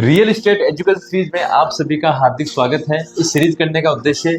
Real estate education series में आप सभी का हार्दिक स्वागत है। इस सीरीज करने का उद्देश्य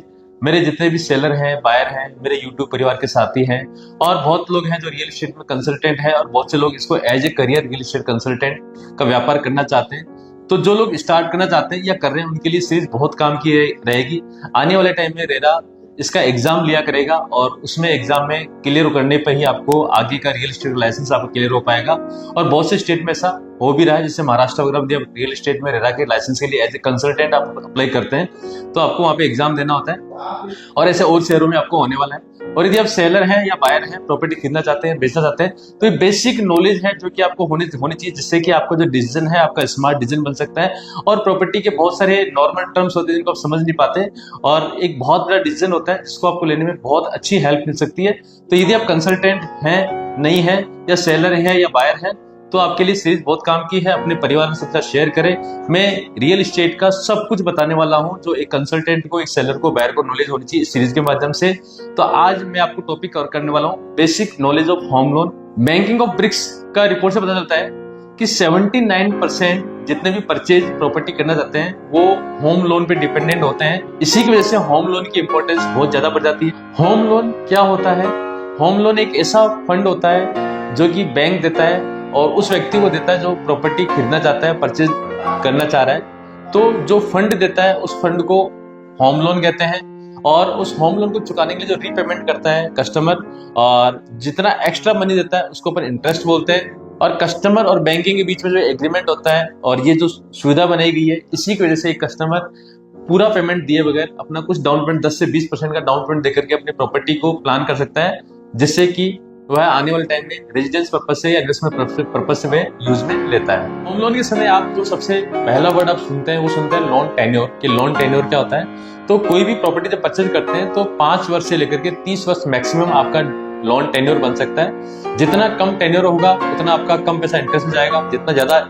मेरे जितने भी सेलर हैं, बायर हैं, मेरे यूट्यूब परिवार के साथी हैं और बहुत लोग हैं जो रियल एस्टेट में कंसल्टेंट हैं और बहुत से लोग इसको as a career real estate consultant का व्यापार करना चाहते हैं। तो जो लोग स्टार्ट करना चाहते हैं या कर रहे हैं उनके लिए सीरीज बहुत काम की रहेगी। आने वाले टाइम में रेरा इसका एग्जाम लिया करेगा और उसमें एग्जाम में क्लियर करने पर ही आपको आगे का रियल एस्टेट लाइसेंस आपको क्लियर हो पाएगा। और बहुत से स्टेट में ऐसा हो भी रहा है, जैसे महाराष्ट्र वगैरह में रियल एस्टेट में रेरा के लाइसेंस के लिए एज ए कंसल्टेंट आप अप्लाई करते हैं तो आपको वहाँ पे एग्जाम देना होता है और ऐसे और शहरों में आपको होने वाला है। और यदि आप सेलर हैं या बायर हैं, प्रॉपर्टी खरीदना चाहते हैं, बेचना चाहते हैं, तो ये बेसिक नॉलेज है जो कि आपको होनी चाहिए, जिससे कि आपका जो डिसीजन है आपका स्मार्ट डिसीजन बन सकता है। और प्रॉपर्टी के बहुत सारे नॉर्मल टर्म्स होते हैं जिनको आप समझ नहीं पाते और एक बहुत बड़ा डिसीजन होता है जिसको आपको लेने में बहुत अच्छी हेल्प मिल सकती है। तो यदि आप कंसल्टेंट हैं, नहीं है, या सेलर है या बायर है, तो आपके लिए सीरीज बहुत काम की है। अपने परिवार में सबसे शेयर करें। मैं रियल एस्टेट का सब कुछ बताने वाला हूं जो एक कंसल्टेंट को, एक सेलर को, बायर को नॉलेज होनी चाहिए इस सीरीज के माध्यम से। तो आज मैं आपको टॉपिक कवर करने वाला हूं basic knowledge of home loan. Banking of BRICS का रिपोर्ट से पता चलता है कि 79% जितने भी परचेज प्रॉपर्टी करना चाहते हैं वो होम लोन पे डिपेंडेंट होते हैं। इसी की वजह से होम लोन की इंपॉर्टेंस बहुत ज्यादा बढ़ जाती है। होम लोन क्या होता है? होम लोन एक ऐसा फंड होता है जो कि बैंक देता है और उस व्यक्ति को देता है जो प्रॉपर्टी खरीदना चाहता है, परचेज करना चाह रहा है। तो जो फंड देता है उस फंड को होम लोन कहते हैं और उस होम लोन को चुकाने के लिए जो रीपेमेंट करता है कस्टमर और जितना एक्स्ट्रा मनी देता है उसको अपन इंटरेस्ट बोलते हैं। और कस्टमर और बैंकिंग के बीच में जो एग्रीमेंट होता है और ये जो सुविधा बनाई गई है, इसी की वजह से एक कस्टमर पूरा पेमेंट दिए बगैर अपना कुछ डाउन पेमेंट 10 से 20% का डाउन पेमेंट देकर के अपनी प्रॉपर्टी को प्लान कर सकता है, जिससे कि वह आने वाले टाइम में रेजिडेंस पर्पज से या इन्वेस्टमेंट पर्पज से वह यूज में लेता है। होम लोन के समय आप जो सबसे पहला वर्ड आप सुनते हैं वो सुनते हैं लोन टेन्योर। कि लोन टेन्योर क्या होता है? तो कोई भी प्रॉपर्टी जब परचेज करते हैं तो 5 वर्ष से लेकर के 30 वर्ष मैक्सिमम आपका लोन टेन्योर बन सकता है। जितना कम टेन्योर होगा उतना आपका कम पैसा इंटरेस्ट में जाएगा, जितना ज्यादा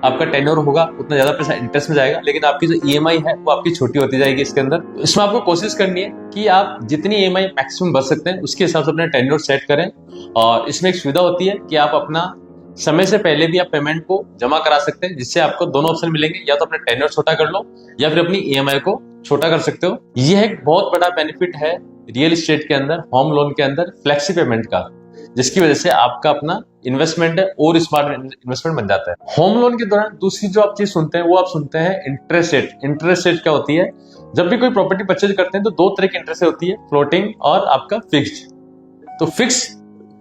आपका टेन्योर होगा उतना ज्यादा पैसा इंटरेस्ट में जाएगा, लेकिन आपकी जो ईएमआई है वो आपकी छोटी होती जाएगी इसके अंदर। इसमें आपको कोशिश करनी है कि आप जितनी ईएमआई मैक्सिमम भर सकते हैं उसके हिसाब से अपना टेन्योर सेट करें। और इसमें एक सुविधा होती है कि आप अपना समय से पहले भी आप पेमेंट को जमा करा सकते हैं, जिससे आपको दोनों ऑप्शन मिलेंगे, या तो अपना टेन्योर छोटा कर लो या फिर अपनी ईएमआई को छोटा कर सकते हो। यह एक बहुत बड़ा बेनिफिट है रियल एस्टेट के अंदर, होम लोन के अंदर फ्लेक्सी पेमेंट का, जिसकी वजह से आपका अपना इन्वेस्टमेंट है और स्मार्ट इन्वेस्टमेंट बन जाता है। होम लोन के दौरान दूसरी जो आप चीज सुनते हैं वो आप सुनते हैं इंटरेस्ट रेट। इंटरेस्ट रेट क्या होती है? जब भी कोई प्रॉपर्टी परचेज करते हैं तो दो तरह की इंटरेस्ट होती है, फ्लोटिंग और आपका फिक्स्ड। तो फिक्स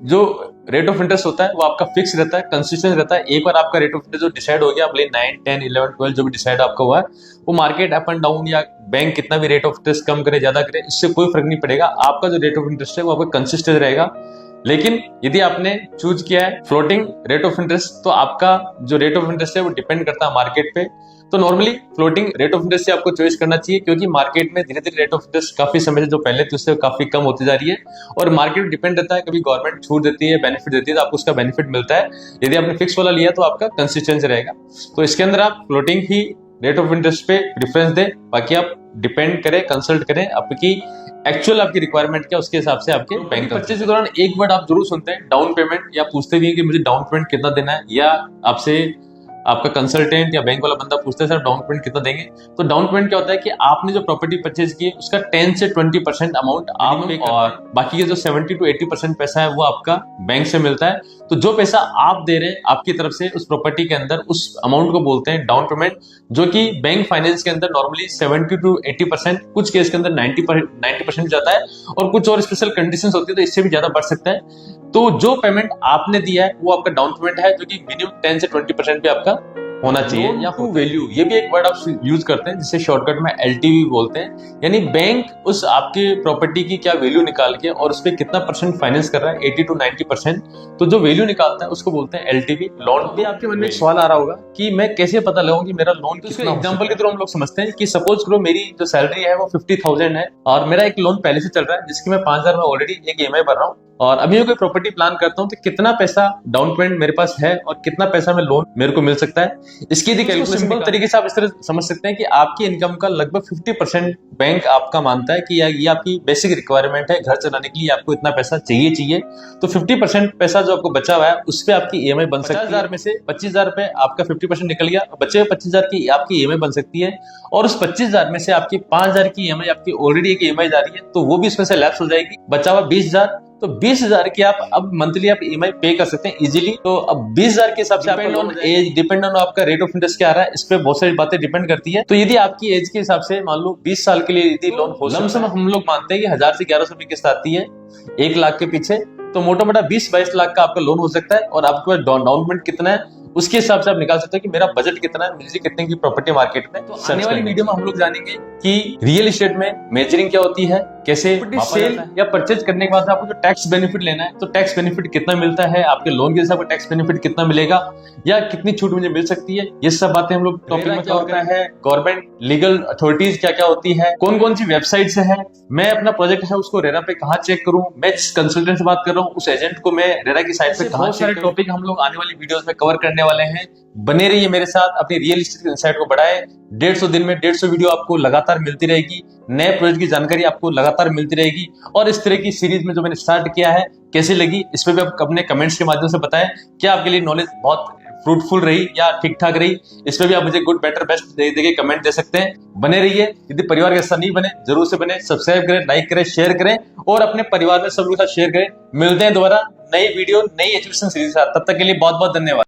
जो रेट ऑफ इंटरेस्ट होता है वो आपका फिक्स रहता है, कंसिस्टेंट रहता है। एक बार आपका रेट ऑफ इंटरेस्ट जो डिसाइड हो गया, 9, 10, 11, 12 जो भी डिसाइड आपका हुआ है, वो मार्केट अप एंड डाउन या बैंक कितना भी रेट ऑफ इंटरेस्ट कम करे ज्यादा करे, इससे कोई फर्क नहीं पड़ेगा। आपका जो रेट ऑफ इंटरेस्ट है वो आपका कंसिस्टेंट रहेगा। लेकिन यदि आपने चूज किया है फ्लोटिंग रेट ऑफ इंटरेस्ट तो आपका जो रेट ऑफ इंटरेस्ट है वो डिपेंड करता है मार्केट पे। तो normally floating rate of interest से आपको चॉइस करना चाहिए, क्योंकि मार्केट में धीरे धीरे रेट ऑफ इंटरेस्ट काफी समय से जो पहले थी उससे काफी कम होती जा रही है और मार्केट डिपेंड रहता है। कभी गवर्नमेंट छूट देती है, बेनिफिट देती है, तो आपको उसका बेनिफिट मिलता है। यदि आपने फिक्स वाला लिया तो आपका कंसिस्टेंसी रहेगा। तो इसके अंदर आप floating he rate of interest पे प्रेफरेंस दें, बाकी आप डिपेंड करें, कंसल्ट करें आपकी एक्चुअल आपकी रिक्वायरमेंट क्या, उसके हिसाब से आपके बैंक परचेज के दौरान एक वर्ड आप जरूर सुनते हैं, डाउन पेमेंट। या पूछते भी हैं कि मुझे डाउन पेमेंट कितना देना है, या आपसे आपका कंसल्टेंट या बैंक वाला बंदा पूछता है सर डाउन पेमेंट कितना देंगे। तो डाउन पेमेंट क्या होता है कि आपने जो प्रॉपर्टी परचेज की है उसका 10 से 20% अमाउंट आप पे और बाकी के जो 70 to 80% पैसा है वो आपका बैंक से मिलता है। तो जो पैसा आप दे रहे हैं आपकी तरफ से उस प्रॉपर्टी के अंदर, उस अमाउंट को बोलते हैं डाउन पेमेंट, जो कि बैंक फाइनेंस के अंदर नॉर्मली 70 to 80%, कुछ केस के अंदर 90% जाता है और कुछ और स्पेशल कंडीशंस होती है तो इससे भी ज्यादा बढ़ सकता है। तो जो पेमेंट आपने दिया है वो आपका डाउन पेमेंट है, जो कि मिनिमम 10 से 20% पे आपका होना चाहिए। या फिर वैल्यू, ये भी एक वर्ड आप यूज करते हैं जिसे शॉर्टकट में एलटीवी बोलते हैं, यानी बैंक उस आपके प्रॉपर्टी की क्या वैल्यू निकाल के और उस पर कितना परसेंट फाइनेंस कर रहा है, 80 to 90%, तो जो वैल्यू निकालता है उसको बोलते हैं एलटीवी लोन। भी आपके मन में एक सवाल आ रहा होगा कि मैं कैसे पता लगाऊं कि मेरा लोन कितना। एग्जांपल के थ्रू हम लोग समझते हैं कि सपोज करो मेरी जो सैलरी है वो 50,000 है और मेरा एक लोन पहले से चल रहा है जिसकी मैं 5,000 में ऑलरेडी एक ईएमआई भर रहा हूँ, और अभी मैं कोई प्रॉपर्टी प्लान करता हूँ तो कितना पैसा डाउन पेमेंट मेरे पास है और कितना पैसा में लोन मेरे को मिल सकता है, इसकी यदि कैलकुलेशन सिंपल तरीके से आप इस तरह समझ सकते हैं कि आपकी इनकम का लगभग 50% बैंक आपका मानता है कि ये आपकी बेसिक रिक्वायरमेंट है, घर चलाने के लिए आपको इतना पैसा चाहिए। तो 50% पैसा जो आपको बचा हुआ है उस पर आपकी ईएमआई बन सकती है। 50,000 में से 25,000 रुपए आपका 50% निकल गया, बचे हुए 25,000 की आपकी ईएमआई बन सकती है। और उस 25,000 में से आपकी 5,000 की ईएमआई आपकी ऑलरेडी एक ईएमआई जा रही है, तो वो भी इसमें से लैप्स हो जाएगी। बचा हुआ 20,000, तो 20,000 की आप अब मंथली आप ईएमआई पे कर सकते हैं इजीली। तो अब 20,000 के हिसाब से depend on age, depend on आपका रेट ऑफ इंटरेस्ट क्या आ रहा है, इस पे बहुत सारी बातें डिपेंड करती है। तो यदि आपकी एज के हिसाब से मान लो 20 साल के लिए यदि लोन हो, लमसम हम लोग मानते हैं कि 1,000 से 1,100 रुपए किस्त आती है 1 लाख के पीछे, तो मोटा मोटा 20-22 लाख का आपका लोन हो सकता है। और आपके पास डाउन पेमेंट कितना है उसके हिसाब से आप निकाल सकते हो कि मेरा बजट कितना है, मुझे कितने की प्रॉपर्टी मार्केट में। तो आने वाली वीडियो में हम लोग जानेंगे कि रियल एस्टेट में मेजरिंग क्या होती है, कैसे सेल या परचेज करने के बाद आपको जो टैक्स बेनिफिट लेना है तो टैक्स बेनिफिट कितना मिलता है, आपके लोन के हिसाब से टैक्स बेनिफिट कितना मिलेगा या कितनी छूट मुझे मिल सकती है, ये सब बातें हम लोग टॉपिक में क्या होता है, गवर्नमेंट लीगल अथॉरिटीज क्या क्या होती है, कौन कौन सी वेबसाइट से है, मैं अपना प्रोजेक्ट है उसको रेरा पे कहाँ चेक करूं, मैं जिस कंसल्टेंट से बात कर रहा हूँ उस एजेंट को मैं रेरा की साइट पे कहाँ। सारे टॉपिक हम लोग आने वाली वीडियोस में कवर करने वाले हैं। बने रहिए मेरे साथ, अपनी रियल एस्टेट इनसाइट को बढ़ाएं। 150 दिन में 150 वीडियो आपको लगातार मिलती रहेगी, नए प्रोजेक्ट की जानकारी आपको लगातार मिलती रहेगी। और इस तरह की सीरीज में जो मैंने स्टार्ट किया है कैसी लगी, इस पे भी आप अपने कमेंट्स के माध्यम से बताएं। क्या आपके लिए नॉलेज बहुत फ्रूटफुल रही या ठीक ठाक रही, इस पे भी आप मुझे गुड बेटर बेस्ट दे के कमेंट दे सकते हैं। बने रहिए, यदि परिवार के हिस्सा नहीं बने जरूर से बने, सब्सक्राइब करें, लाइक करें, शेयर करें और अपने परिवार में सब लोगों के साथ शेयर करें। मिलते हैं दोबारा नई वीडियो नई एजुकेशन सीरीज के साथ, तब तक के लिए बहुत बहुत धन्यवाद।